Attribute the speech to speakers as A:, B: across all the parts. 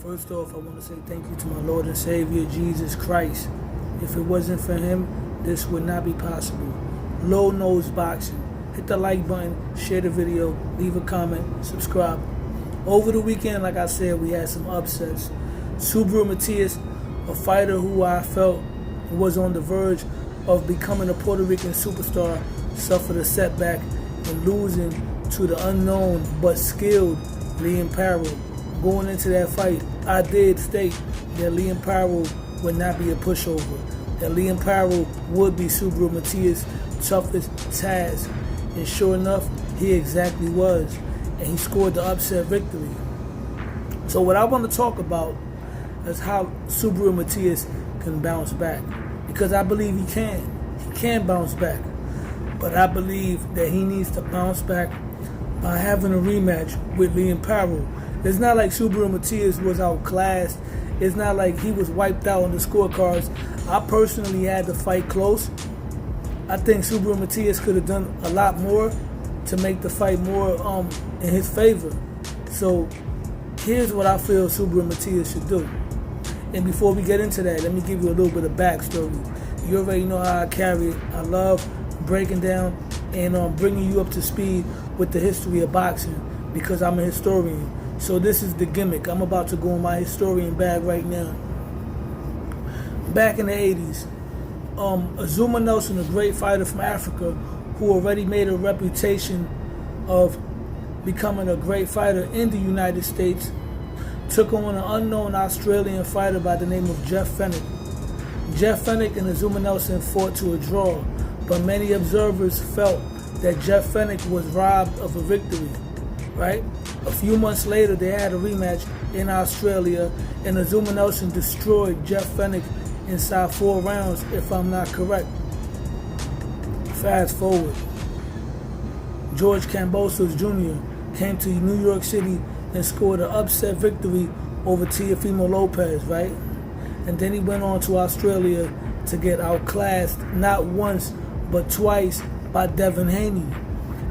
A: First off, I want to say thank you to my Lord and Savior, Jesus Christ. If it wasn't for him, this would not be possible. Low Nose Boxing. Hit the like button, share the video, leave a comment, subscribe. Over the weekend, like I said, we had some upsets. Subriel Matias, a fighter who I felt was on the verge of becoming a Puerto Rican superstar, suffered a setback in losing to the unknown but skilled Paro. Going into that fight, I did state that Paro would not be a pushover, that Paro would be Subriel Matias' toughest task. And sure enough, he exactly was. And he scored the upset victory. So what I want to talk about is how Subriel Matias can bounce back. Because I believe he can. He can bounce back. But I believe that he needs to bounce back by having a rematch with Paro. It's not like Subriel Matias was outclassed. It's not like he was wiped out on the scorecards. I personally had the fight close. I think Subriel Matias could have done a lot more to make the fight more in his favor. So here's what I feel Subriel Matias should do. And before we get into that, let me give you a little bit of backstory. You already know how I carry it. I love breaking down and bringing you up to speed with the history of boxing because I'm a historian. So this is the gimmick. I'm about to go in my historian bag right now. Back in the 80s, Azuma Nelson, a great fighter from Africa who already made a reputation of becoming a great fighter in the United States, took on an unknown Australian fighter by the name of Jeff Fennick. Jeff Fennick and Azuma Nelson fought to a draw, but many observers felt that Jeff Fennick was robbed of a victory, right? A few months later, they had a rematch in Australia, and Azuma Nelson destroyed Jeff Fennick inside 4 rounds, if I'm not correct. Fast forward. George Kambosos Jr. came to New York City and scored an upset victory over Teofimo Lopez, right? And then he went on to Australia to get outclassed not once, but twice by Devin Haney.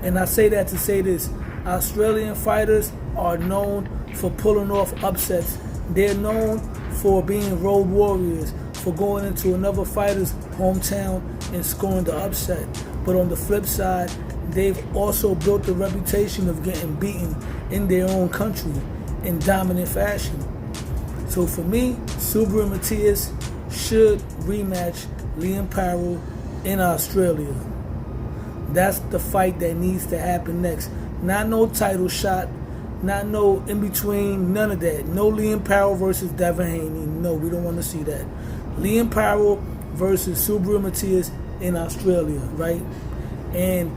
A: And I say that to say this. Australian fighters are known for pulling off upsets. They're known for being road warriors, for going into another fighter's hometown and scoring the upset. But on the flip side, they've also built a reputation of getting beaten in their own country in dominant fashion. So for me, Subriel Matias should rematch Paro in Australia. That's the fight that needs to happen next. Not no title shot, not no in-between, none of that. No Paro versus Devin Haney. No, we don't want to see that. Paro versus Subriel Matias in Australia, right? And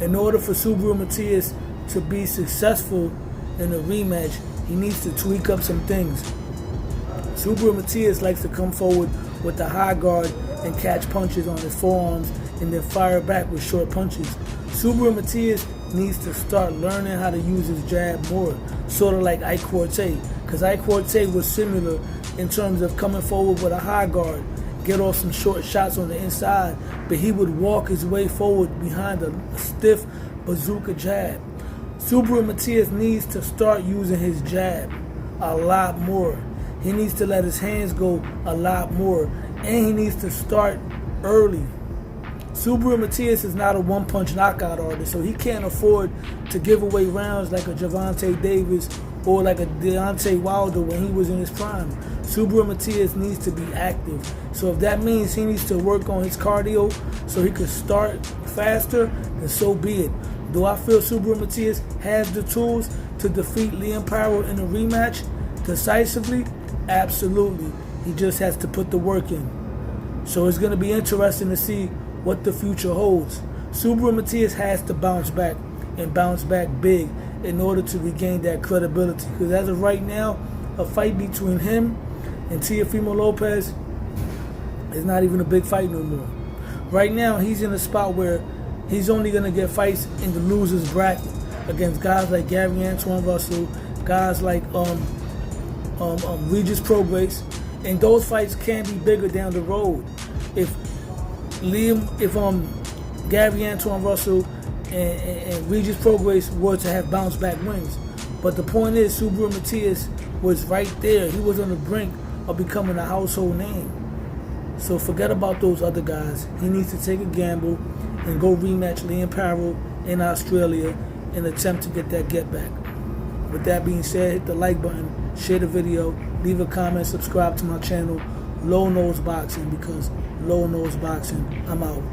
A: in order for Subriel Matias to be successful in a rematch, he needs to tweak up some things. Subriel Matias likes to come forward with the high guard and catch punches on his forearms and then fire back with short punches. Subriel Matias needs to start learning how to use his jab more, sort of like Ike Quartey, because Ike Quartey was similar in terms of coming forward with a high guard, get off some short shots on the inside, but he would walk his way forward behind a stiff bazooka jab. Subriel Matias needs to start using his jab a lot more. He needs to let his hands go a lot more, and he needs to start early. Subriel Matias is not a one-punch knockout artist, so he can't afford to give away rounds like a Gervonta Davis or like a Deontay Wilder when he was in his prime. Subriel Matias needs to be active. So if that means he needs to work on his cardio so he could start faster, then so be it. Do I feel Subriel Matias has the tools to defeat Paro in a rematch decisively? Absolutely. He just has to put the work in. So it's going to be interesting to see what the future holds. Subriel Matias has to bounce back and bounce back big in order to regain that credibility. Because as of right now, a fight between him and Teofimo Lopez is not even a big fight no more. Right now, he's in a spot where he's only going to get fights in the loser's bracket against guys like Gary Antoine Russell, guys like Regis Prograis, and those fights can be bigger down the road. If Gary Antoine Russell and Regis Prograis were to have bounce back wins. But the point is, Subriel Matias was right there. He was on the brink of becoming a household name. So forget about those other guys. He needs to take a gamble and go rematch Liam Paro in Australia and attempt to get that get back. With that being said, hit the like button, share the video, leave a comment, subscribe to my channel, Low Nose Boxing, because Low Nose Boxing, I'm out.